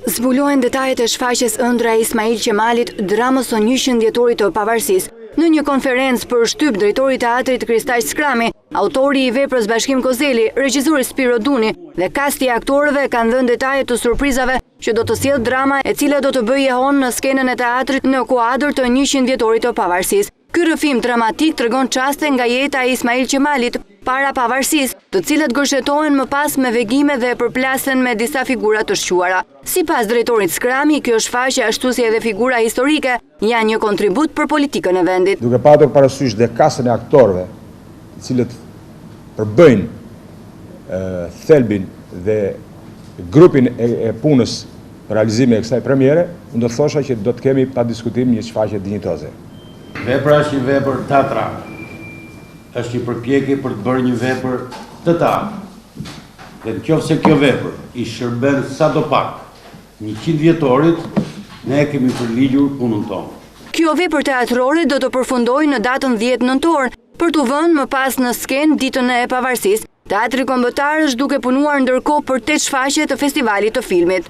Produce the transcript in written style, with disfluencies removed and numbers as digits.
Zbulohen detajet e shfaqjes ëndra e Ismail Qemalit, dramës së 100 vjetorit të pavarësisë. Në një konferencë për shtyp drejtori i teatrit Kristaq Skrami, autori i veprës Bashkim Kozeli, regjizori Spiro Duni dhe kasti i aktorëve kanë dhënë detaje të surprizave që do të sjellë drama e cila do të bëjë jehon në skenën e teatrit në kuadër të 100 vjetorit të pavarësisë. Ky rrëfim dramatik tregon çaste nga jeta e Ismail Qemalit para pavarësisë, të cilët gërshetohen më pas me vegime dhe përplasen me disa figura të shquara. Sipas drejtorit Skrami, kjo shfaqje ashtu si edhe figura historike janë një kontribut për politikën e vendit. Duke patur parasysh dhe kastën e aktorëve, të cilët përbëjnë thelbin dhe grupin e punës për realizimin e kësaj premiere, unë do të thosha që do të kemi pa diskutim një shfaqje dinjitoze. Vepra është një vepër teatrale. Është një përpjekje për të bërë një vepër të teatrit. Dhe nëse kjo vepër i shërben sadopak 100 vjetorit, ne kemi përligjur punën tonë. Kjo vepër teatrore do të përfundojë në datën 10 nëntor, për të vënë më pas në skenë ditën e pavarësisë. Teatri Kombëtar është duke punuar ndërkohë për 8 shfaqje të festivalit të filmit.